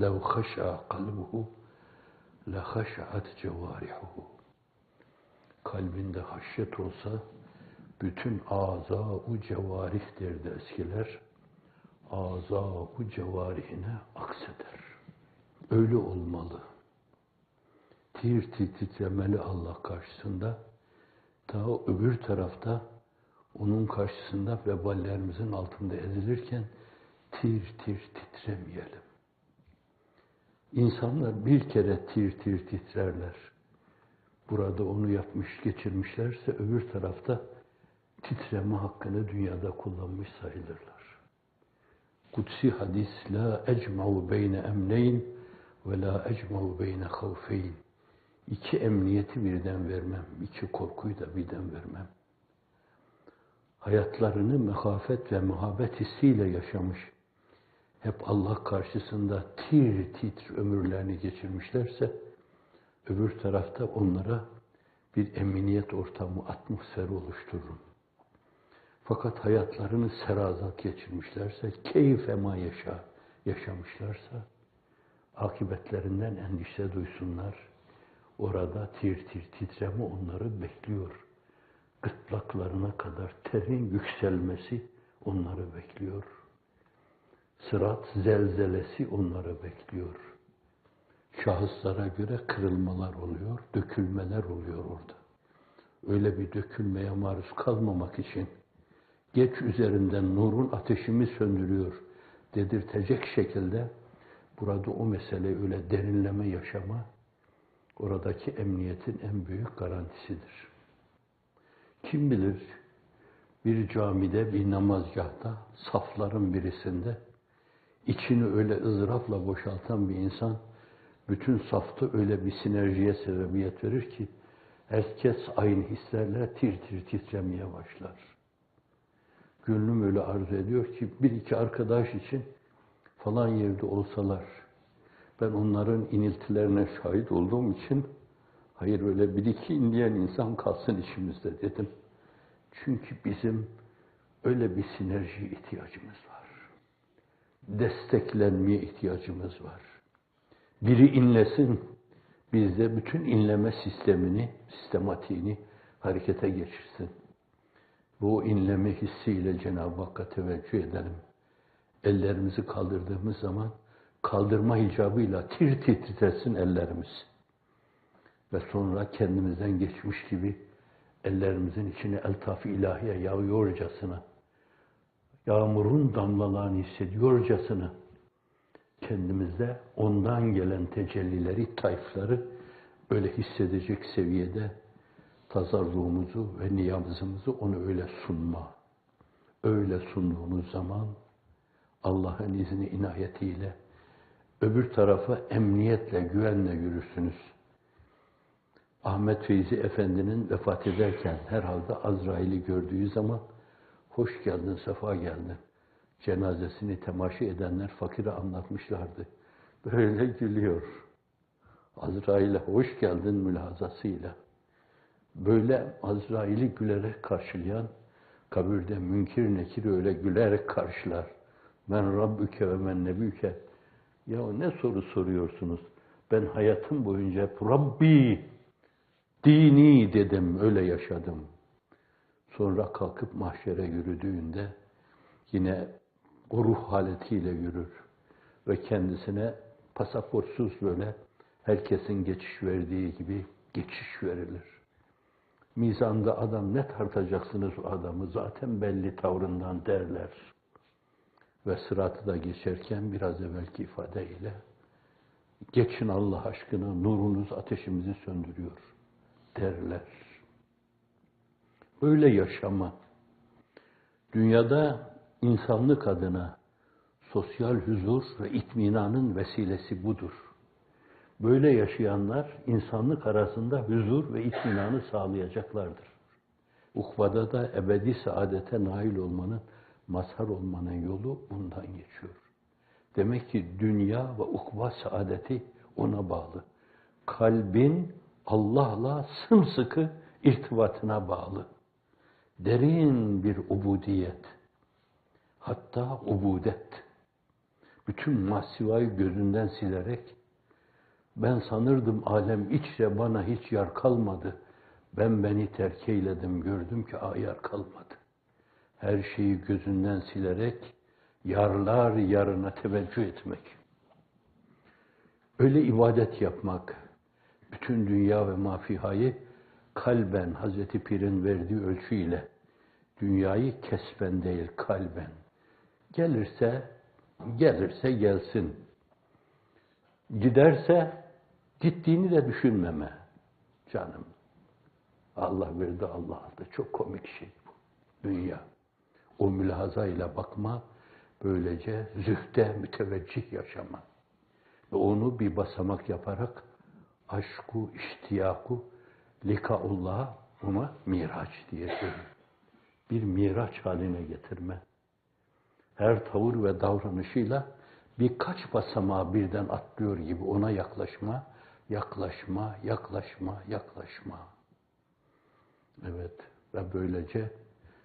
لَوْ خَشَعَ قَلْبُهُ لَخَشَعَتْ جَوَارِحُهُ. Kalbinde haşyet olsa bütün âzâ-u cevarih derdi eskiler. Âzâ-u cevarihine akseder. Öyle olmalı. Tir tir titremeli Allah karşısında. Ta öbür tarafta onun karşısında veballerimizin altında ezilirken tir tir titremeyelim. İnsanlar bir kere tir tir titrerler. Burada onu yapmış, geçirmişlerse öbür tarafta titreme hakkını dünyada kullanmış sayılırlar. Kutsi hadis, la ecma'u beyne emneyn ve la ecma'u beyne havfeyn. İki emniyeti birden vermem, iki korkuyu da birden vermem. Hayatlarını mehafet ve muhabbet hissiyle yaşamış, hep Allah karşısında tir tir ömürlerini geçirmişlerse, öbür tarafta onlara bir emniyet ortamı, atmosferi oluştururum. Fakat hayatlarını serazat geçirmişlerse, keyfema yaşamışlarsa, akibetlerinden endişe duysunlar. Orada tir tir titreme onları bekliyor. Gırtlaklarına kadar terin yükselmesi onları bekliyor. Sırat zelzelesi onları bekliyor. Şahıslara göre kırılmalar oluyor, dökülmeler oluyor orada. Öyle bir dökülmeye maruz kalmamak için geç üzerinden nurun ateşimi söndürüyor dedirtecek şekilde burada o mesele öyle derinleme yaşama oradaki emniyetin en büyük garantisidir. Kim bilir bir camide, bir namazgahta, safların birisinde içini öyle ızdırapla boşaltan bir insan bütün safta öyle bir sinerjiye sebebiyet verir ki herkes aynı hislerle tir tir titremeye başlar. Gönlüm öyle arzu ediyor ki bir iki arkadaş için falan yerde olsalar, ben onların iniltilerine şahit olduğum için hayır öyle bir iki inleyen insan kalsın içimizde dedim. Çünkü bizim öyle bir sinerji ihtiyacımız var. Desteklenmeye ihtiyacımız var. Biri inlesin, biz de bütün inleme sistematiğini harekete geçirsin. Bu inleme hissiyle Cenab-ı Hakk'a teveccüh edelim. Ellerimizi kaldırdığımız zaman kaldırma icabıyla tir tir titresin ellerimiz. Ve sonra kendimizden geçmiş gibi ellerimizin içine eltaf-ı ilahiye yağıyorcasına, yağmurun damlalarını hissediyorcasına kendimizde ondan gelen tecellileri, tayfları öyle hissedecek seviyede tazarruğumuzu ve niyazımızı ona öyle sunma. Öyle sunduğunuz zaman Allah'ın izni inayetiyle öbür tarafa emniyetle, güvenle yürürsünüz. Ahmet Feyzi Efendi'nin vefat ederken herhalde Azrail'i gördüğü zaman hoş geldin, sefa geldin. Cenazesini temaşa edenler fakire anlatmışlardı. Böyle gülüyor. Azrail'e hoş geldin mülahazasıyla. Böyle Azrail'i gülerek karşılayan, kabirde münkir nekir öyle gülerek karşılar. Men Rabbüke ve men nebüke. Ya ne soru soruyorsunuz? Ben hayatım boyunca hep Rabbi, dini dedim, öyle yaşadım. Sonra kalkıp mahşere yürüdüğünde yine o ruh haletiyle yürür ve kendisine pasaportsuz böyle herkesin geçiş verdiği gibi geçiş verilir. Mizanda adam ne tartacaksınız o adamı zaten belli tavrından derler. Ve sıratı da geçerken biraz evvelki ifadeyle geçin Allah aşkına nurunuz ateşimizi söndürüyor derler. Böyle yaşama dünyada insanlık adına sosyal huzur ve itminanın vesilesi budur. Böyle yaşayanlar insanlık arasında huzur ve itminanı sağlayacaklardır. Ukvada da ebedi saadete nail olmanın, mazhar olmanın yolu bundan geçiyor. Demek ki dünya ve ukva saadeti ona bağlı. Kalbin Allah'la sımsıkı irtibatına bağlı. Derin bir ubudiyet, hatta ubudet. bütün masivayı gözünden silerek, ben sanırdım alem içre bana hiç yar kalmadı. Ben beni terk eyledim, gördüm ki yar kalmadı. Her şeyi gözünden silerek yarlar yarına teveccüh etmek. Öyle ibadet yapmak, bütün dünya ve mafihayı kalben, Hazreti Pir'in verdiği ölçüyle, dünyayı kesben değil kalben. Gelirse gelsin. Giderse gittiğini de düşünmeme. Canım, Allah verdi, Allah aldı. Çok komik şey bu. Dünya. O mülahazayla bakma, böylece zühde müteveccih yaşama. Ve onu bir basamak yaparak aşku, iştiyaku, likaullah ona miraç diye söylüyor. Bir miraç haline getirme. Her tavır ve davranışıyla birkaç basamağı birden atlıyor gibi ona yaklaşma, yaklaşma, yaklaşma, yaklaşma. Evet, ve böylece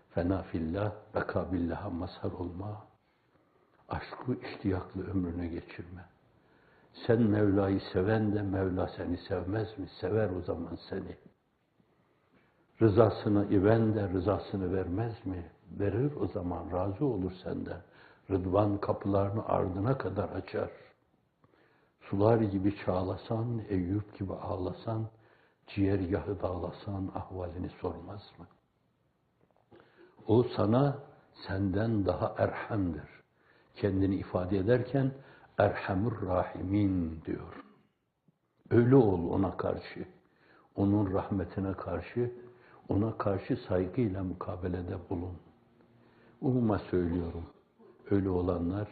fena fillah, beka billah'a mazhar olma, aşkı iştiyaklı ömrünü geçirme. Sen Mevla'yı seven de Mevla seni sevmez mi? Sever o zaman seni. Rızasını iven de rızasını vermez mi? Verir o zaman, razı olur senden. Rıdvan kapılarını ardına kadar açar. Sular gibi çağlasan, Eyüp gibi ağlasan, ciğergahı dağlasan ahvalini sormaz mı? O sana senden daha erhemdir. Kendini ifade ederken Erhamur Rahimin diyor. Öyle ol ona karşı. Onun rahmetine karşı, ona karşı saygıyla mukabelede bulun. Umuma söylüyorum. Öyle olanlar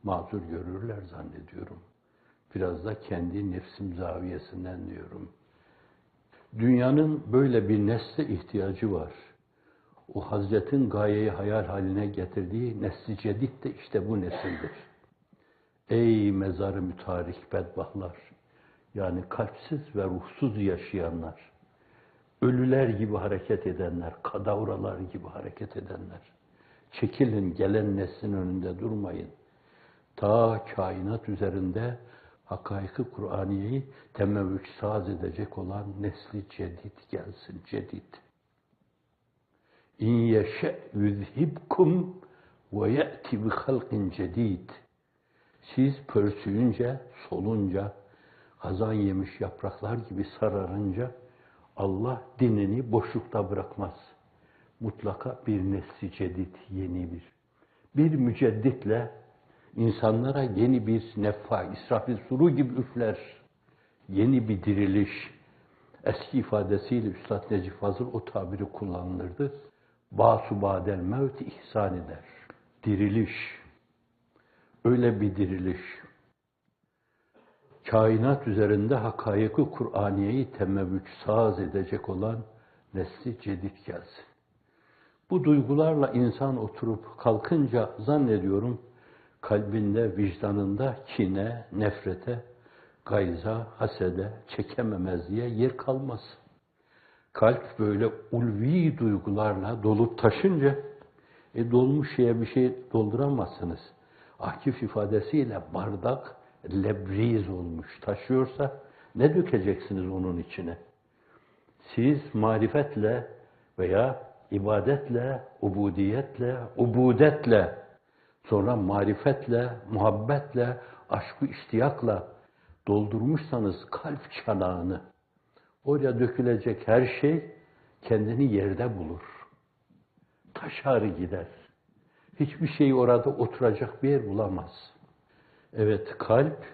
mazur görürler zannediyorum. Biraz da kendi nefsim zaviyesinden diyorum. Dünyanın böyle bir nesle ihtiyacı var. O Hazret'in gayeyi hayal haline getirdiği nesli cedid de işte bu nesildir. Ey mezarı mütarik bedbahtlar! Yani kalpsiz ve ruhsuz yaşayanlar, ölüler gibi hareket edenler, kadavralar gibi hareket edenler. Çekilin, gelen neslin önünde durmayın. Ta kainat üzerinde hakaiki Kur'aniyeyi temevvüç saz edecek olan nesli cedid gelsin, cedid. İn yeşe yüzhibkum ve ye'ti bi halqin cedid. Siz pörsüyünce, solunca, hazan yemiş yapraklar gibi sararınca Allah dinini boşlukta bırakmaz. Mutlaka bir nesli cedid, yeni bir mücedditle insanlara yeni bir nefha, İsrafil suru gibi üfler. Yeni bir diriliş. Eski ifadesiyle Üstad Necip Fazıl o tabiri kullanılırdı. Bâsu bâdel mevti ihsan eder. Diriliş. Öyle bir diriliş. Kainat üzerinde hakaiki Kur'aniyeyi temevvüç saz edecek olan nesli cedid gelsin. Bu duygularla insan oturup kalkınca zannediyorum kalbinde, vicdanında kine, nefrete, gayza, hasede, çekememezliğe yer kalmaz. Kalp böyle ulvi duygularla dolup taşınca dolmuş şeye bir şey dolduramazsınız. Akif ifadesiyle bardak lebriz olmuş taşıyorsa ne dökeceksiniz onun içine? Siz marifetle veya ibadetle, ubudiyetle, ubudetle, sonra marifetle, muhabbetle, aşkı iştiyakla doldurmuşsanız kalp çanağını, oraya dökülecek her şey kendini yerde bulur. Taşar gider. Hiçbir şey orada oturacak bir yer bulamaz. Evet, kalp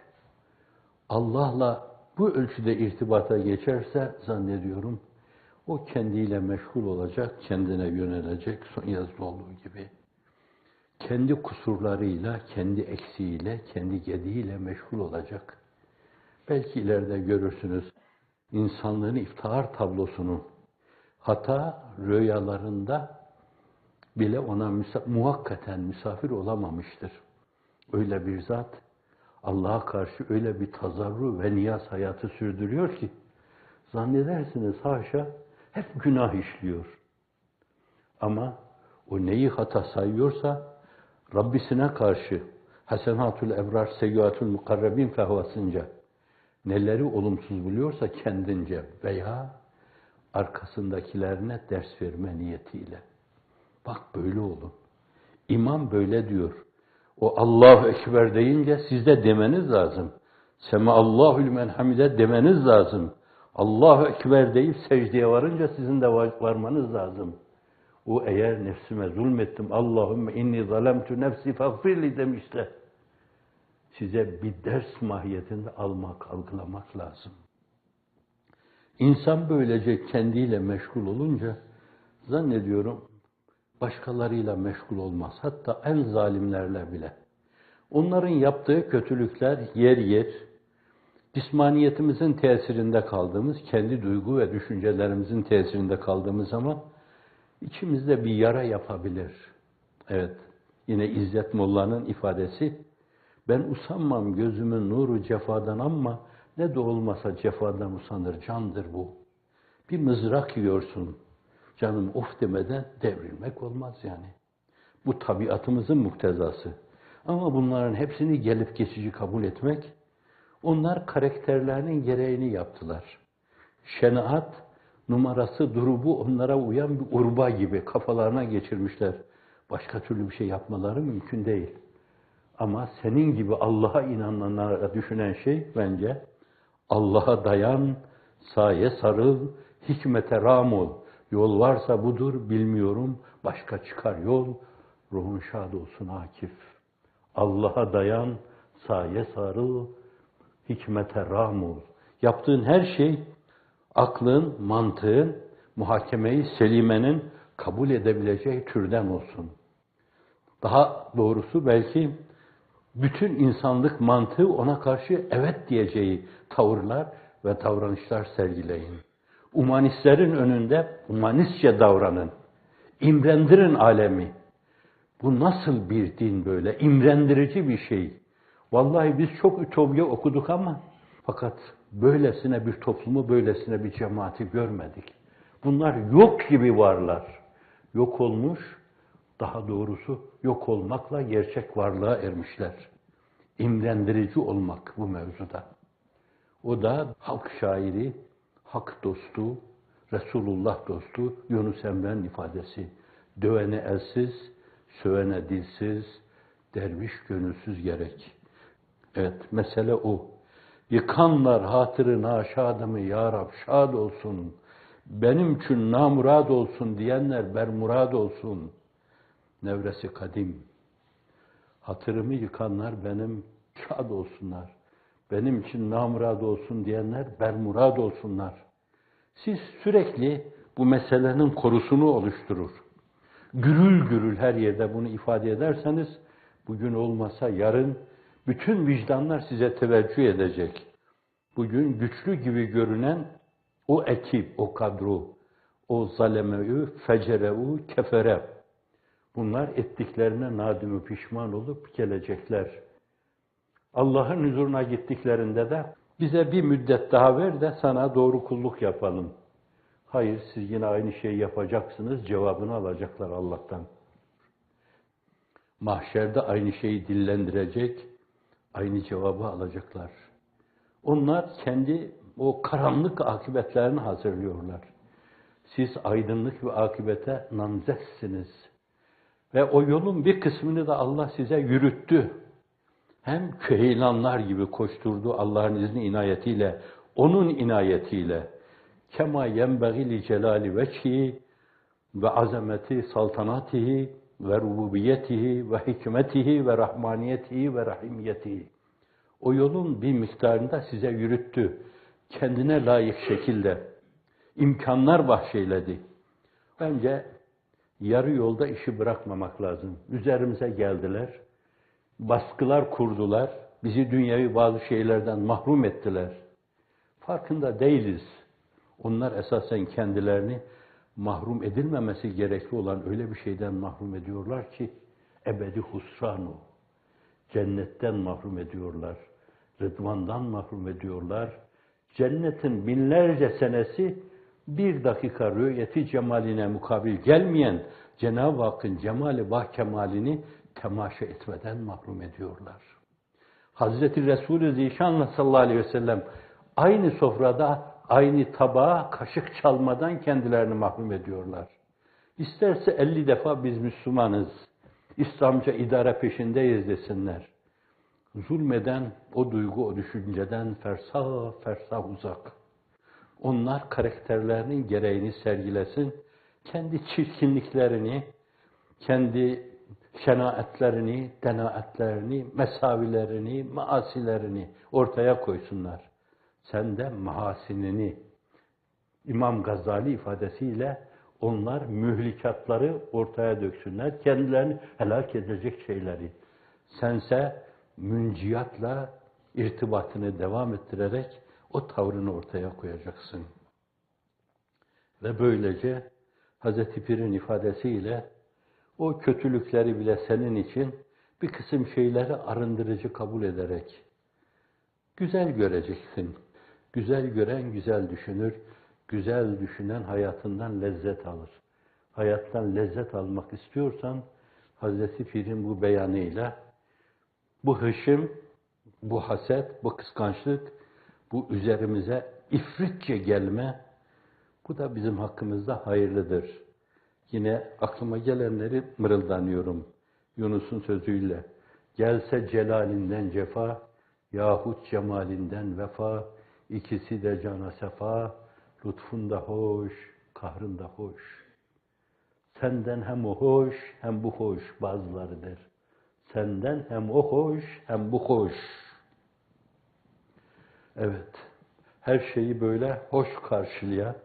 Allah'la bu ölçüde irtibata geçerse zannediyorum o kendiyle meşgul olacak, kendine yönelecek, son yazıda olduğu gibi. Kendi kusurlarıyla, kendi eksiğiyle, kendi gediğiyle meşgul olacak. Belki ileride görürsünüz, insanlığın iftihar tablosunu hata rüyalarında bile ona muhakkaten misafir olamamıştır. Öyle bir zat, Allah'a karşı öyle bir tazarru ve niyaz hayatı sürdürüyor ki, zannedersiniz haşa, hep günah işliyor. Ama o neyi hata sayıyorsa, Rabbisine karşı Hasenatul ebrar, seyyiatul mukarrabin fehvasınca neleri olumsuz buluyorsa kendince veya arkasındakilerine ders verme niyetiyle. Bak böyle olun. İmam böyle diyor. O Allahu Ekber deyince siz de demeniz lazım. Semaallahu limen hamide demeniz lazım. Allahu Ekber deyip secdeye varınca sizin de varmanız lazım. O eğer nefsime zulmettim, Allahümme inni zalemtu nefsi fagfirli demişse, size bir ders mahiyetinde almak, algılamak lazım. İnsan böylece kendiyle meşgul olunca, zannediyorum başkalarıyla meşgul olmaz. Hatta en zalimlerle bile. Onların yaptığı kötülükler yer yer, cismaniyetimizin tesirinde kaldığımız, kendi duygu ve düşüncelerimizin tesirinde kaldığımız zaman içimizde bir yara yapabilir. Evet, yine İzzet Molla'nın ifadesi, ben usanmam gözümün nuru cefadan ama ne de olmasa cefadan usanır, candır bu. Bir mızrak yiyorsun, canım of demeden devrilmek olmaz yani. Bu tabiatımızın muktezası. Ama bunların hepsini gelip geçici kabul etmek, onlar karakterlerinin gereğini yaptılar. Şenaat, numarası, durubu onlara uyan bir urba gibi kafalarına geçirmişler. Başka türlü bir şey yapmaları mümkün değil. Ama senin gibi Allah'a inananlara düşünen şey bence Allah'a dayan, saye sarıl, hikmete ram ol. Yol varsa budur, bilmiyorum, başka çıkar yol. Ruhun şad olsun Akif. Allah'a dayan, saye sarıl, hikmete ram ol. Yaptığın her şey aklın, mantığın, muhakemeyi selimenin kabul edebileceği türden olsun. Daha doğrusu belki bütün insanlık mantığı ona karşı evet diyeceği tavırlar ve davranışlar sergileyin. Humanistlerin önünde humanistçe davranın. İmrendirin alemi. Bu nasıl bir din böyle? İmrendirici bir şey. Vallahi biz çok ütopya okuduk ama fakat böylesine bir toplumu, böylesine bir cemaati görmedik. Bunlar yok gibi varlar. Yok olmuş, daha doğrusu yok olmakla gerçek varlığa ermişler. İmrendirici olmak bu mevzuda. O da halk şairi, hak dostu, Resulullah dostu Yunus Emre'nin ifadesi. Dövene elsiz, sövene dilsiz, derviş gönülsüz gerek. Evet, mesele o. Yıkanlar hatırına şadımı ya Rab şad olsun. Benim için namurad olsun diyenler bermurad olsun. Nevresi kadim. Hatırımı yıkanlar benim şad olsunlar. Benim için namurad olsun diyenler bermurad olsunlar. Siz sürekli bu meselenin korusunu oluşturur. Gürül gürül her yerde bunu ifade ederseniz, bugün olmasa yarın bütün vicdanlar size teveccüh edecek. Bugün güçlü gibi görünen o ekip, o kadro, o zaleme'ü, fecere'ü, kefere, bunlar ettiklerine nadimü pişman olup gelecekler. Allah'ın huzuruna gittiklerinde de bize bir müddet daha ver de sana doğru kulluk yapalım. Hayır, siz yine aynı şeyi yapacaksınız, cevabını alacaklar Allah'tan. Mahşerde aynı şeyi dillendirecek, aynı cevabı alacaklar. Onlar kendi o karanlık akıbetlerini hazırlıyorlar. Siz aydınlık ve akibete namzetsiniz. Ve o yolun bir kısmını da Allah size yürüttü. Hem köylanlar gibi koşturdu Allah'ın izni inayetiyle, onun inayetiyle. Kema yenbagî li celâli veçhi ve azameti saltanatihi ve rububiyetihi ve hikmetihi ve rahmaniyetihi ve rahimiyetihi. O yolun bir miktarında size yürüttü. Kendine layık şekilde imkanlar bahşeyledi. Bence yarı yolda işi bırakmamak lazım. Üzerimize geldiler, baskılar kurdular, bizi dünyevi bazı şeylerden mahrum ettiler. Farkında değiliz. Onlar esasen kendilerini mahrum edilmemesi gerekli olan öyle bir şeyden mahrum ediyorlar ki ebedi husranu, cennetten mahrum ediyorlar, rıdvandan mahrum ediyorlar. Cennetin binlerce senesi bir dakika rüyeti cemaline mukabil gelmeyen Cenab-ı Hakk'ın cemali bah kemalini temaşa etmeden mahrum ediyorlar. Hazreti Resulü Zişan'la sallallahu aleyhi ve sellem aynı sofrada, aynı tabağa kaşık çalmadan kendilerini mahrum ediyorlar. İsterse 50 defa biz Müslümanız, İslamca idare peşindeyiz desinler. Zulmeden o duygu, o düşünceden fersah fersah uzak. Onlar karakterlerinin gereğini sergilesin, kendi çirkinliklerini, kendi şenaetlerini, denaetlerini, mesavilerini, maasilerini ortaya koysunlar. Sen de mahasinini, İmam Gazali ifadesiyle onlar mühlikatları ortaya döksünler, kendilerini helak edecek şeyleri. Sense münciyatla irtibatını devam ettirerek o tavrını ortaya koyacaksın. Ve böylece Hazreti Pir'in ifadesiyle o kötülükleri bile senin için bir kısım şeyleri arındırıcı kabul ederek güzel göreceksin. Güzel gören güzel düşünür, güzel düşünen hayatından lezzet alır. Hayattan lezzet almak istiyorsan Hazreti Pir'in bu beyanıyla bu hışım, bu haset, bu kıskançlık, bu üzerimize ifritçe gelme, bu da bizim hakkımızda hayırlıdır. Yine aklıma gelenleri mırıldanıyorum Yunus'un sözüyle. Gelse celalinden cefa, yahut cemalinden vefa, ikisi de cana sefa, lütfunda hoş, kahrında hoş. Senden hem o hoş, hem bu hoş bazıları der. Senden hem o hoş, hem bu hoş. Evet, her şeyi böyle hoş karşılayan,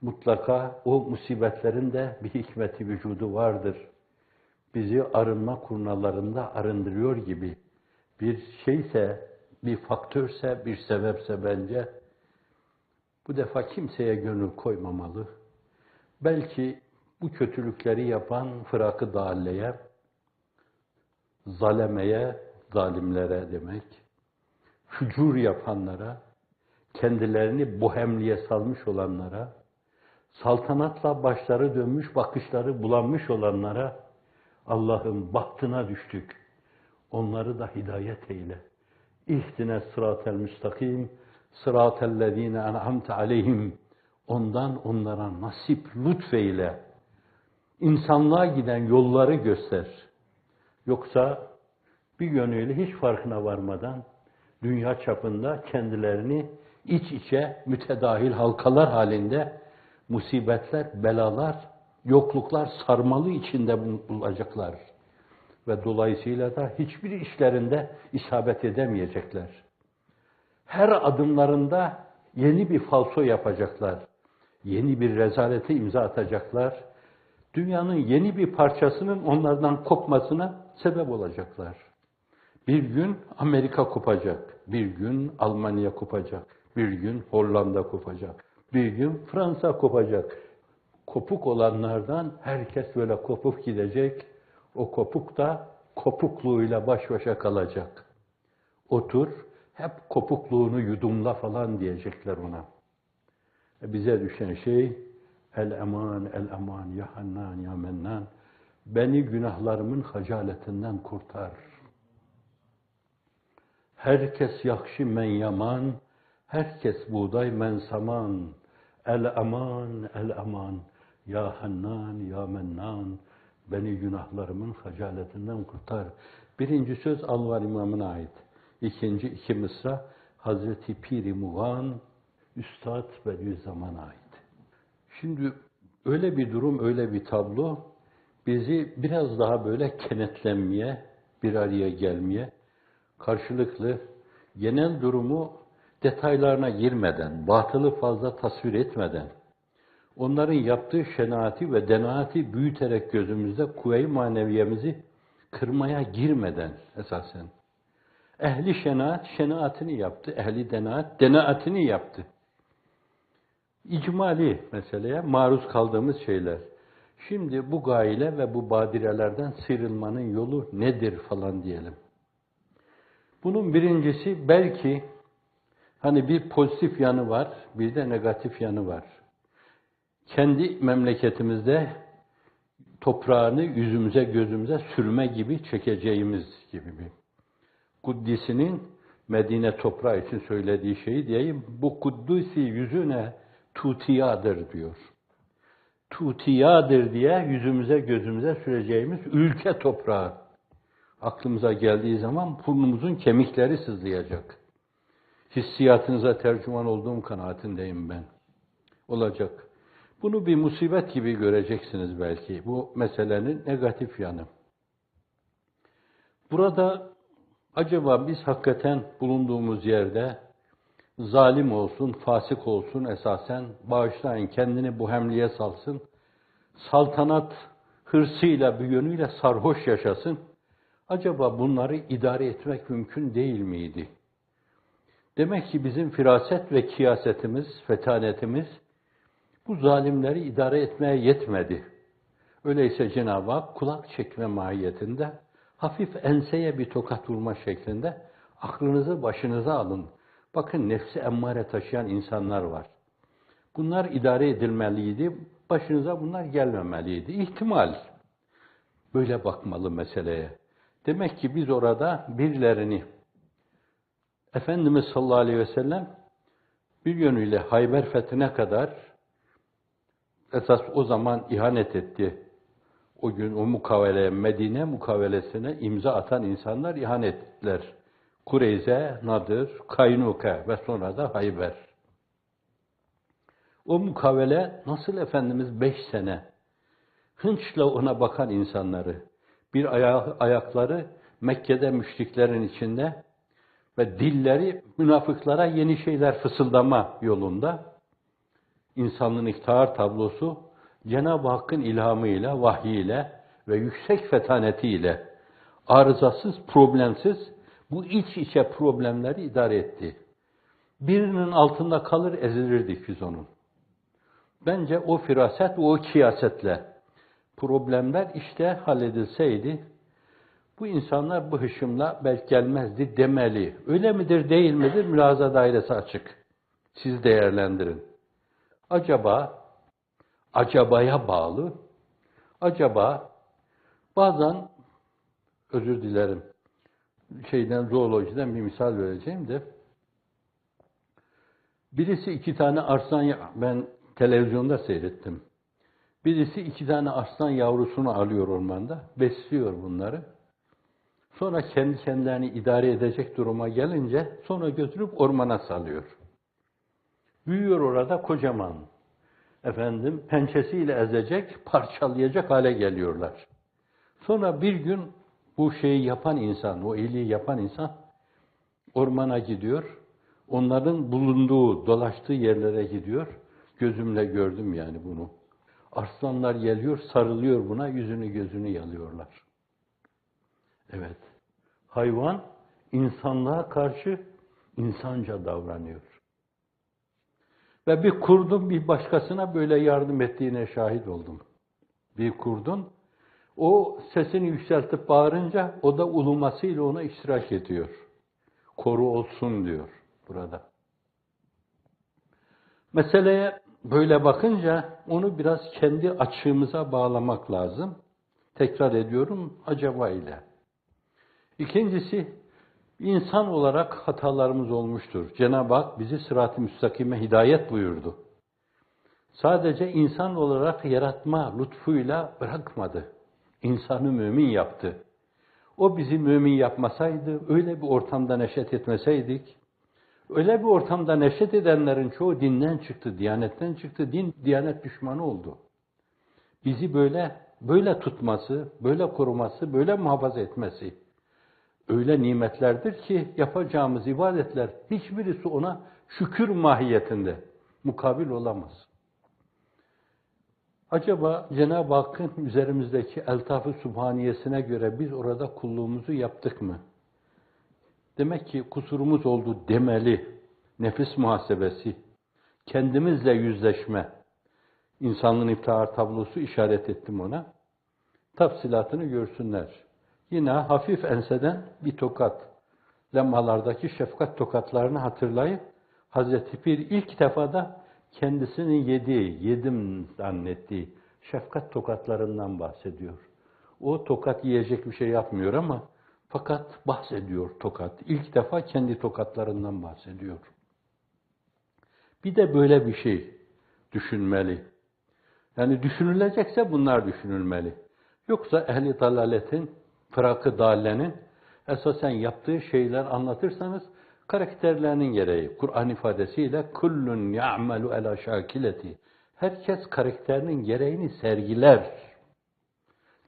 mutlaka o musibetlerin de bir hikmeti vücudu vardır. Bizi arınma kurnalarında arındırıyor gibi bir şeyse, bir faktörse, bir sebepse bence bu defa kimseye gönül koymamalı. Belki bu kötülükleri yapan fırak-ı dâlleye, zalemeye, zalimlere demek, fücur yapanlara, kendilerini bohemliğe salmış olanlara, saltanatla başları dönmüş, bakışları bulanmış olanlara, Allah'ın bahtına düştük. Onları da hidayet eyle. İhdine sıratel müstakim, sıratellezine en'amte aleyhim. Ondan onlara nasip lütfeyle. İnsanlığa giden yolları göster. Yoksa bir yönüyle hiç farkına varmadan dünya çapında kendilerini iç içe mütedahil halkalar halinde musibetler, belalar, yokluklar sarmalı içinde bulacaklar. Ve dolayısıyla da hiçbir işlerinde isabet edemeyecekler. Her adımlarında yeni bir falso yapacaklar. Yeni bir rezalete imza atacaklar. Dünyanın yeni bir parçasının onlardan kopmasına sebep olacaklar. Bir gün Amerika kopacak, bir gün Almanya kopacak, bir gün Hollanda kopacak, bir gün Fransa kopacak. Kopuk olanlardan herkes böyle kopuk gidecek. O kopuk da kopukluğuyla baş başa kalacak. Otur, hep kopukluğunu yudumla falan diyecekler ona. Bize düşen şey, el eman, ya Hannan, ya Mennan. Beni günahlarımın hacaletinden kurtar. Herkes yakşı men yaman, herkes buğday men saman. El eman, ya Hannan, ya Mennan. Beni günahlarımın hacaletinden kurtar. Birinci söz Anvar İmam'ına ait. İkinci iki mısra Hazreti Pir-i Muğan, Üstad Bediüzzaman'a ait. Şimdi öyle bir durum, öyle bir tablo bizi biraz daha böyle kenetlenmeye, bir araya gelmeye, karşılıklı genel durumu detaylarına girmeden, batılı fazla tasvir etmeden, onların yaptığı şenaati ve denaati büyüterek gözümüzde kuvve-i maneviyemizi kırmaya girmeden esasen. Ehli şenaat şenaatini yaptı, ehli denaat denaatini yaptı. İcmali meseleye maruz kaldığımız şeyler. Şimdi bu gaile ve bu badirelerden sıyrılmanın yolu nedir falan diyelim. Bunun birincisi belki hani bir pozitif yanı var, bir de negatif yanı var. Kendi memleketimizde toprağını yüzümüze gözümüze sürme gibi çekeceğimiz gibi bir. Kuddisi'nin Medine toprağı için söylediği şeyi diyeyim. Bu Kuddusi yüzüne tutiyadır diyor. Tutiyadır diye yüzümüze gözümüze süreceğimiz ülke toprağı. Aklımıza geldiği zaman burnumuzun kemikleri sızlayacak. Hissiyatınıza tercüman olduğum kanaatindeyim ben. Olacak. Bunu bir musibet gibi göreceksiniz belki. Bu meselenin negatif yanı. Burada acaba biz hakikaten bulunduğumuz yerde zalim olsun, fasık olsun esasen, bağışlayın kendini bu hemliye salsın, saltanat hırsıyla, bir yönüyle sarhoş yaşasın. Acaba bunları idare etmek mümkün değil miydi? Demek ki bizim firaset ve kiyasetimiz, fetanetimiz bu zalimleri idare etmeye yetmedi. Öyleyse Cenab-ı Hak kulak çekme mahiyetinde, hafif enseye bir tokat vurma şeklinde aklınızı başınıza alın. Bakın nefsi emmare taşıyan insanlar var. Bunlar idare edilmeliydi, başınıza bunlar gelmemeliydi. İhtimal. Böyle bakmalı meseleye. Demek ki biz orada birilerini, Efendimiz sallallahu aleyhi ve sellem bir yönüyle Hayber fethine kadar esas o zaman ihanet etti. O gün o mukaveleye, Medine mukavelesine imza atan insanlar ihanet ettiler. Kureyze, Nadir, Kaynuka ve sonra da Hayber. O mukavele nasıl Efendimiz 5 sene hınçla ona bakan insanları, bir ayakları Mekke'de müşriklerin içinde ve dilleri münafıklara yeni şeyler fısıldama yolunda, insanlığın iftihar tablosu Cenab-ı Hakk'ın ilhamıyla, vahyiyle ve yüksek fetanetiyle arızasız, problemsiz bu iç içe problemleri idare etti. Birinin altında kalır ezilirdik biz onun. Bence o firaset ve o kiyasetle problemler işte halledilseydi, bu insanlar bu hışımla belki gelmezdi demeli. Öyle midir, değil midir? Mülahaza dairesi açık. Siz değerlendirin. Acabaya bağlı. Acaba bazen, özür dilerim, zoolojiden bir misal vereceğim de, birisi 2 tane arslan, ben televizyonda seyrettim. Birisi 2 tane arslan yavrusunu alıyor ormanda, besliyor bunları. Sonra kendi kendilerini idare edecek duruma gelince, sonra götürüp ormana salıyor. Büyüyor orada kocaman. Pençesiyle ezecek, parçalayacak hale geliyorlar. Sonra bir gün bu şeyi yapan insan, o iyiliği yapan insan ormana gidiyor. Onların bulunduğu, dolaştığı yerlere gidiyor. Gözümle gördüm yani bunu. Arslanlar geliyor, sarılıyor buna, yüzünü gözünü yalıyorlar. Evet, hayvan insanlığa karşı insanca davranıyor. Ve bir kurdun bir başkasına böyle yardım ettiğine şahit oldum. Bir kurdun, o sesini yükseltip bağırınca, o da ulumasıyla ona iştirak ediyor. Koru olsun diyor burada. Meseleye böyle bakınca, onu biraz kendi açığımıza bağlamak lazım. Tekrar ediyorum, acaba ile. İkincisi, İnsan olarak hatalarımız olmuştur. Cenab-ı Hak bizi sırat-ı müstakime hidayet buyurdu. Sadece insan olarak yaratma lütfuyla bırakmadı. İnsanı mümin yaptı. O bizi mümin yapmasaydı, öyle bir ortamda neşet etmeseydik, öyle bir ortamda neşet edenlerin çoğu dinden çıktı, diyanetten çıktı, diyanet düşmanı oldu. Bizi böyle tutması, böyle koruması, böyle muhafaza etmesi, öyle nimetlerdir ki yapacağımız ibadetler hiçbirisi ona şükür mahiyetinde mukabil olamaz. Acaba Cenab-ı Hakk'ın üzerimizdeki eltaf-ı sübhaniyesine göre biz orada kulluğumuzu yaptık mı? Demek ki kusurumuz oldu demeli, nefis muhasebesi, kendimizle yüzleşme, insanlığın iftihar tablosu işaret ettim ona. Tafsilatını görsünler. Yine hafif enseden bir tokat. Lemhalardaki şefkat tokatlarını hatırlayıp Hazreti Pir ilk defada kendisinin yedim zannettiği şefkat tokatlarından bahsediyor. O tokat yiyecek bir şey yapmıyor ama fakat bahsediyor tokat. İlk defa kendi tokatlarından bahsediyor. Bir de böyle bir şey düşünmeli. Yani düşünülecekse bunlar düşünülmeli. Yoksa ehli dalaletin, fırak-ı dallenin esasen yaptığı şeyler anlatırsanız karakterlerinin gereği, Kur'an ifadesiyle kullun ya'melu ala şakileti. Herkes karakterinin gereğini sergiler.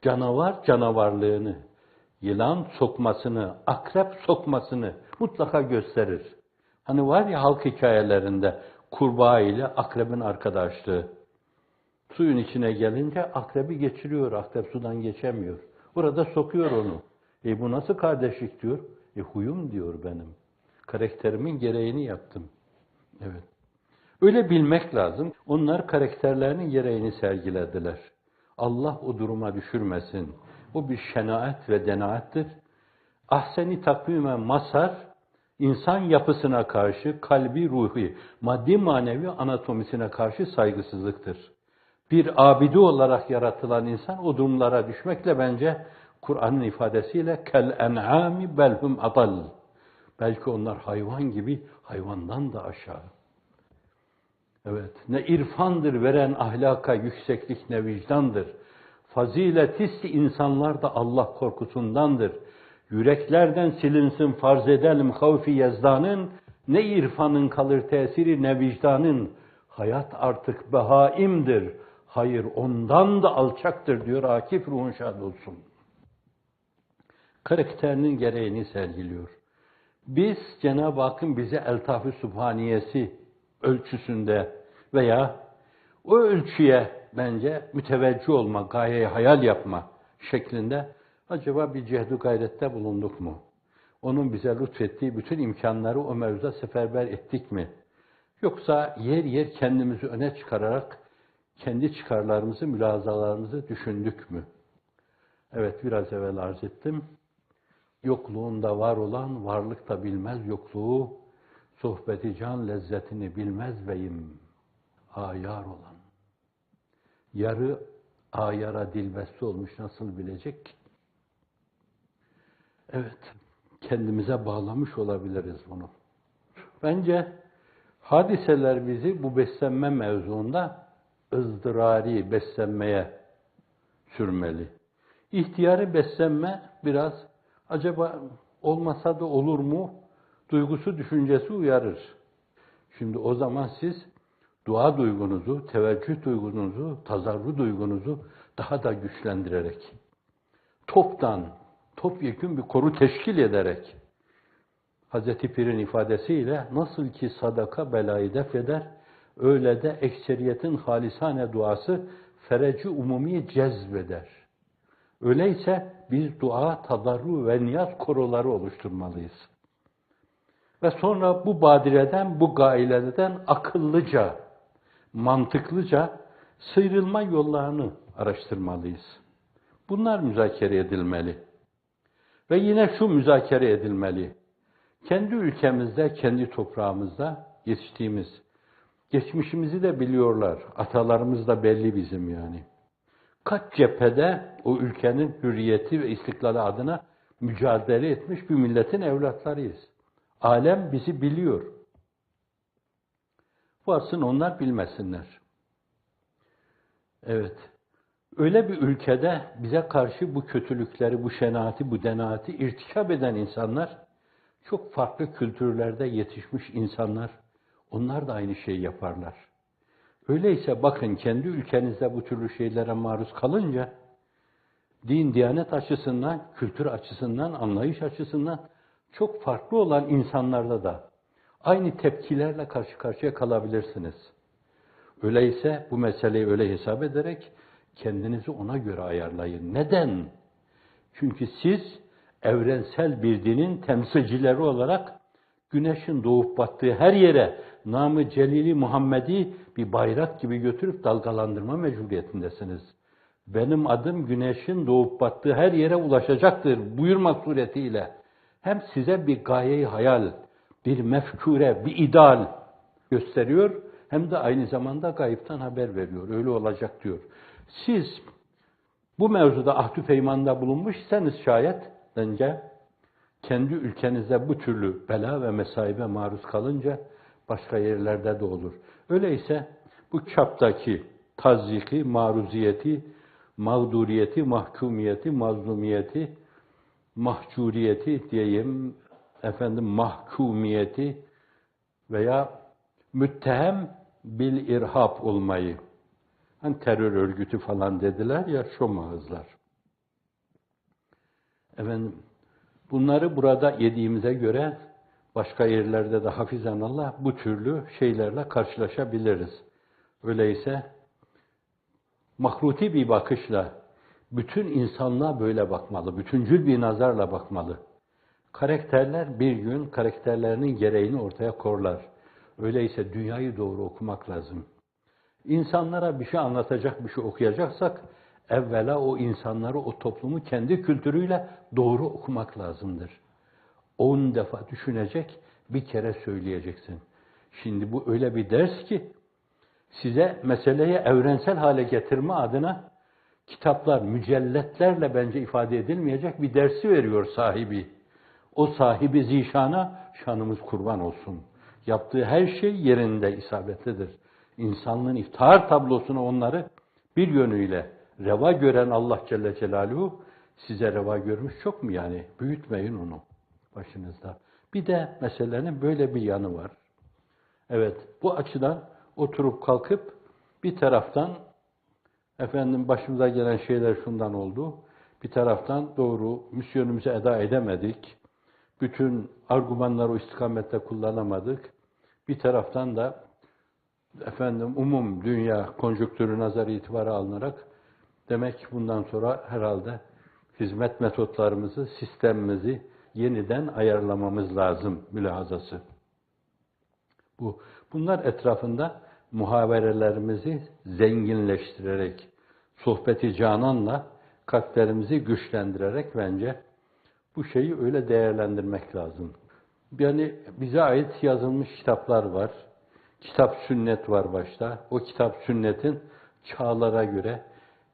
Canavar canavarlığını, yılan sokmasını, akrep sokmasını mutlaka gösterir. Hani var ya halk hikayelerinde kurbağa ile akrebin arkadaşlığı. Suyun içine gelince akrebi geçiriyor, akrep sudan geçemiyor. Orada sokuyor onu. Bu nasıl kardeşlik diyor. Huyum diyor benim. Karakterimin gereğini yaptım. Evet. Öyle bilmek lazım. Onlar karakterlerinin gereğini sergilediler. Allah o duruma düşürmesin. O bir şenaat ve denaattir. Ahseni takvime mazhar, insan yapısına karşı, kalbi, ruhi, maddi manevi anatomisine karşı saygısızlıktır. Bir abidi olarak yaratılan insan o durumlara düşmekle bence Kur'an'ın ifadesiyle kel en'ami belhum adal. Belki onlar hayvan gibi, hayvandan da aşağı. Evet, ne irfandır veren ahlaka yükseklik ne vicdandır. Fazilet-i insanlar da Allah korkusundandır. Yüreklerden silinsin farz edelim havfi yezdanın, ne irfanın kalır tesiri ne vicdanın. Hayat artık behaimdir. Hayır ondan da alçaktır diyor Akif ruhun şad olsun. Karakterinin gereğini sergiliyor. Biz Cenab-ı Hakk'ın bize eltaf-ı sübhaniyesi ölçüsünde veya o ölçüye bence müteveccih olma, gaye-i hayal yapma şeklinde acaba bir cehd-i gayrette bulunduk mu? Onun bize lütfettiği bütün imkanları o mevzuda seferber ettik mi? Yoksa yer yer kendimizi öne çıkararak kendi çıkarlarımızı, mülazalarımızı düşündük mü? Evet, biraz evvel arz ettim. Yokluğunda var olan, varlıkta bilmez yokluğu, sohbeti can lezzetini bilmez beyim, ayar olan. Yarı ayara dilbeste olmuş, nasıl bilecek ki? Evet, kendimize bağlamış olabiliriz bunu. Bence hadiseler bizi bu beslenme mevzuunda ızdırari beslenmeye sürmeli. İhtiyari beslenme biraz acaba olmasa da olur mu duygusu, düşüncesi uyarır. Şimdi o zaman siz dua duygunuzu, teveccüh duygunuzu, tazarru duygunuzu daha da güçlendirerek, topyekün bir koru teşkil ederek, Hazreti Pir'in ifadesiyle nasıl ki sadaka belayı def eder, öyle de ekseriyetin halisane duası fereci umumi cezbeder. Öyleyse biz dua, tadarru ve niyaz koroları oluşturmalıyız. Ve sonra bu badireden, bu gaileden akıllıca, mantıklıca sıyrılma yollarını araştırmalıyız. Bunlar müzakere edilmeli. Ve yine şu müzakere edilmeli. Kendi ülkemizde, kendi toprağımızda yetiştiğimiz, geçmişimizi de biliyorlar, atalarımız da belli bizim yani. Kaç cephede o ülkenin hürriyeti ve istiklali adına mücadele etmiş bir milletin evlatlarıyız. Alem bizi biliyor. Varsın onlar bilmesinler. Evet. Öyle bir ülkede bize karşı bu kötülükleri, bu şenaati, bu denaati irtikap eden insanlar, çok farklı kültürlerde yetişmiş insanlar, onlar da aynı şeyi yaparlar. Öyleyse bakın kendi ülkenizde bu türlü şeylere maruz kalınca, din, diyanet açısından, kültür açısından, anlayış açısından çok farklı olan insanlarda da aynı tepkilerle karşı karşıya kalabilirsiniz. Öyleyse bu meseleyi öyle hesap ederek kendinizi ona göre ayarlayın. Neden? Çünkü siz evrensel bir dinin temsilcileri olarak güneşin doğup battığı her yere namı celili Muhammed'i bir bayrak gibi götürüp dalgalandırma mecburiyetindesiniz. Benim adım güneşin doğup battığı her yere ulaşacaktır buyurmak suretiyle. Hem size bir gaye-i hayal, bir mefkure, bir ideal gösteriyor, hem de aynı zamanda gayipten haber veriyor. Öyle olacak diyor. Siz bu mevzuda ahd-ü peymanda bulunmuşsanız şayet bence kendi ülkenizde bu türlü bela ve mesaibe maruz kalınca başka yerlerde de olur. Öyleyse bu çaptaki tazyiki, maruziyeti, mağduriyeti, mahkumiyeti, mazlumiyeti, mahcuriyeti diyeyim, mahkumiyeti veya müttehem bil irhab olmayı. Hani terör örgütü falan dediler ya şu mağızlar. Bunları burada yediğimize göre başka yerlerde de hafizanallah bu türlü şeylerle karşılaşabiliriz. Öyleyse mahruti bir bakışla bütün insanlığa böyle bakmalı, bütüncül bir nazarla bakmalı. Karakterler bir gün karakterlerinin gereğini ortaya korlar. Öyleyse dünyayı doğru okumak lazım. İnsanlara bir şey anlatacak, bir şey okuyacaksak evvela o insanları, o toplumu kendi kültürüyle doğru okumak lazımdır. 10 defa düşünecek, bir kere söyleyeceksin. Şimdi bu öyle bir ders ki size meseleyi evrensel hale getirme adına kitaplar, mücelletlerle bence ifade edilmeyecek bir dersi veriyor sahibi. O sahibi zişana şanımız kurban olsun. Yaptığı her şey yerinde isabetlidir. İnsanlığın iftihar tablosuna onları bir yönüyle reva gören Allah Celle Celaluhu size reva görmüş çok mu yani? Büyütmeyin onu başınızda. Bir de meselenin böyle bir yanı var. Evet, bu açıdan oturup kalkıp bir taraftan başımıza gelen şeyler şundan oldu. Bir taraftan doğru misyonumuzu eda edemedik. Bütün argümanları o istikamette kullanamadık. Bir taraftan da umum dünya konjonktürü nazarı itibara alınarak demek ki bundan sonra herhalde hizmet metotlarımızı, sistemimizi yeniden ayarlamamız lazım mülahazası. Bunlar etrafında muhaberelerimizi zenginleştirerek, sohbeti cananla kalplerimizi güçlendirerek bence bu şeyi öyle değerlendirmek lazım. Yani bize ait yazılmış kitaplar var. Kitap sünnet var başta. O kitap sünnetin çağlara göre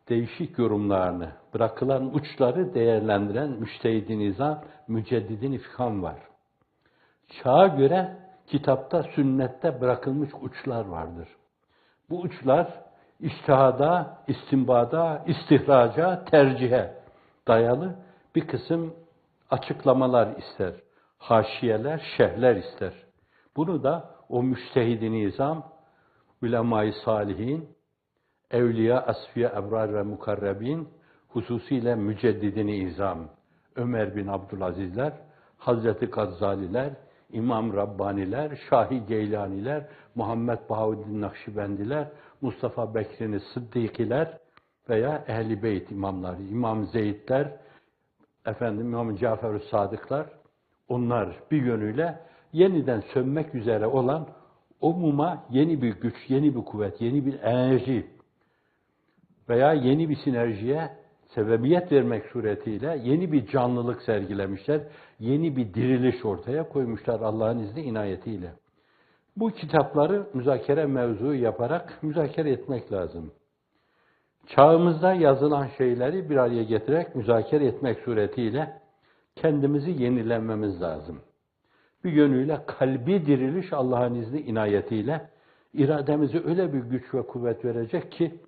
değişik yorumlarını, bırakılan uçları değerlendiren müştehid-i nizam, müceddid-i ifham var. Çağa göre kitapta, sünnette bırakılmış uçlar vardır. Bu uçlar içtihada, istinbada, istihraca, tercihe dayalı bir kısım açıklamalar ister. Haşiyeler, şerhler ister. Bunu da o müştehid-i nizam, ulema-i salihin, evliya, asfiye, ebrar ve mukarrebin, hususiyle müceddid-i nizam, Ömer bin Abdülazizler, Hazreti Gazzaliler, İmam Rabbaniler, Şahi Geylaniler, Muhammed Bahavuddin Nakşibendiler, Mustafa Bekri'ni Sıddikiler veya Ehl-i Beyt imamları, İmam Zeydler, İmam Cafer-ü Sadıklar, onlar bir yönüyle yeniden sönmek üzere olan o muma yeni bir güç, yeni bir kuvvet, yeni bir enerji veya yeni bir sinerjiye sebebiyet vermek suretiyle yeni bir canlılık sergilemişler, yeni bir diriliş ortaya koymuşlar Allah'ın izni inayetiyle. Bu kitapları müzakere mevzu yaparak müzakere etmek lazım. Çağımızda yazılan şeyleri bir araya getirerek müzakere etmek suretiyle kendimizi yenilenmemiz lazım. Bir yönüyle kalbi diriliş Allah'ın izni inayetiyle irademize öyle bir güç ve kuvvet verecek ki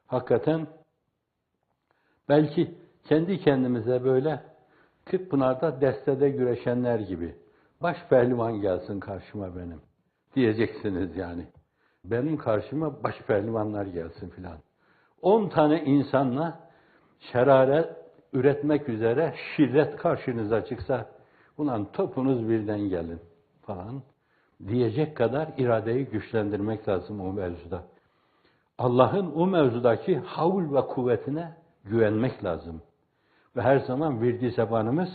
hakikaten belki kendi kendimize böyle Kırkpınar'da destede güreşenler gibi baş pehlivan gelsin karşıma benim diyeceksiniz yani. Benim karşıma baş pehlivanlar gelsin filan. 10 tane insanla şeraret üretmek üzere şiddet karşınıza çıksa ulan topunuz birden gelin falan diyecek kadar iradeyi güçlendirmek lazım o mevzuda. Allah'ın o mevzudaki havl ve kuvvetine güvenmek lazım. Ve her zaman virdi zebanımız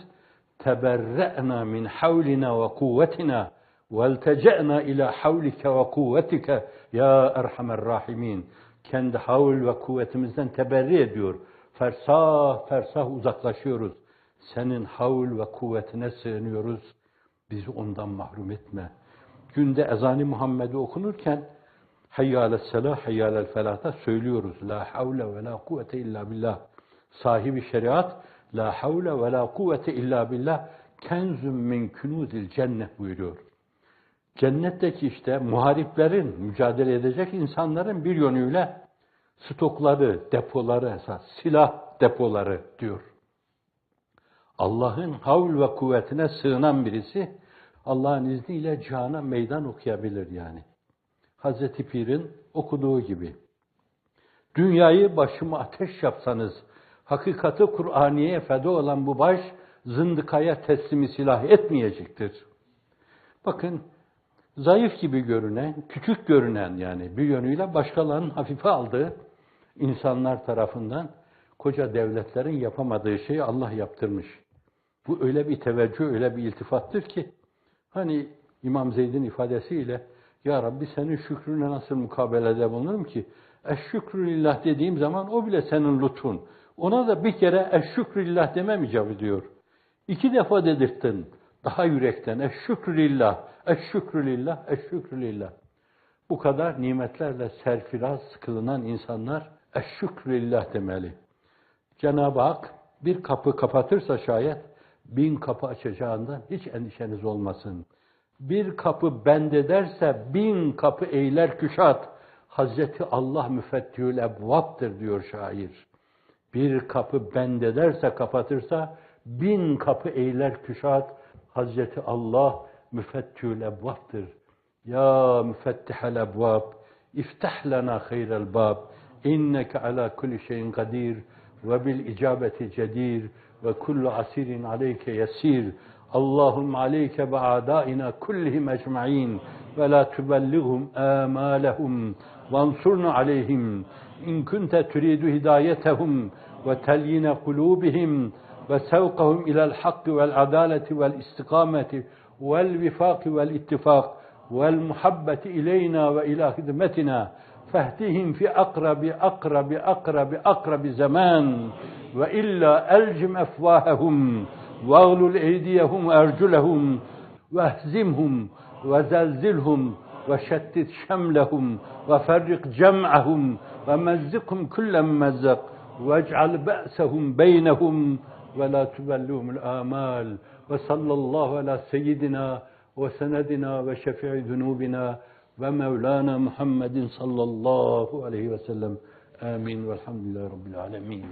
teberre'na min havlina ve kuvvetina veltece'na ila havlike ve kuvvetike ya erhamer rahimin. Kendi havl ve kuvvetimizden teberri ediyor. Fersah fersah uzaklaşıyoruz. Senin havl ve kuvvetine sığınıyoruz. Bizi ondan mahrum etme. Günde ezan-ı Muhammed'i okunurken Hayyâlesselâh, hayyâlel felâh'ta söylüyoruz. La havle ve la kuvvete illa billah. Sahibi şeriat, la havle ve la kuvvete illa billah. Kenzun min kunuzil cennet buyuruyor. Cennetteki işte muhariplerin, mücadele edecek insanların bir yönüyle stokları, depoları esas, silah depoları diyor. Allah'ın havl ve kuvvetine sığınan birisi, Allah'ın izniyle cihana meydan okuyabilir yani. Hazreti Pir'in okuduğu gibi. Dünyayı başıma ateş yapsanız, hakikati Kur'aniye'ye feda olan bu baş, zındıkaya teslimi silah etmeyecektir. Bakın, zayıf gibi görünen, küçük görünen yani bir yönüyle başkalarının hafife aldığı insanlar tarafından koca devletlerin yapamadığı şeyi Allah yaptırmış. Bu öyle bir teveccüh, öyle bir iltifattır ki, hani İmam Zeyd'in ifadesiyle, Ya Rabbi senin şükrüne nasıl mukabelede bulunurum ki? Eşşükrü lillah dediğim zaman o bile senin lütfun. Ona da bir kere eşşükrü lillah demem icap ediyor. 2 defa dedirttin. Daha yürekten eşşükrü lillah, eşşükrü lillah, eşşükrü lillah. Bu kadar nimetlerle serfiraz kılınan insanlar eşşükrü lillah demeli. Cenab-ı Hak bir kapı kapatırsa şayet 1000 kapı açacağından hiç endişeniz olmasın. Bir kapı bend ederse 1000 kapı eyler küşat. Hazreti Allah müfettihül ebvaptır diyor şair. Bir kapı bend ederse, kapatırsa 1000 kapı eyler küşat. Hazreti Allah müfettihül ebvaptır. Ya müfettihel ebvab, iftah lana hayrel bab. İnneke ala kulli şeyin kadir ve bil icabeti cedir ve kullu asirin aleyke yesir. Allahümme aleyke ve adaina kullihim ecma'in ve la tübellighum amalehum ve ansurna aleyhim in kunte turidu hidayetehum ve telyine kulubihim ve sevkahum ilel hakkı vel adaleti vel istikameti vel vifakı vel ittifak vel muhabbeti ileyna ve ila hidmetina فاهدهم في أقرب زمان وإلا ألجم أفواههم واغلل أيديهم وأرجلهم واهزمهم وزلزلهم وشتت شملهم وفرق جمعهم ومزقهم كل ممزق واجعل بأسهم بينهم ولا تبلهم الآمال وصلى الله على سيدنا وسندنا وشفيع ذنوبنا ve Mevlana Muhammedin sallallahu aleyhi ve sellem. Amin. Velhamdülillahi Rabbil alemin.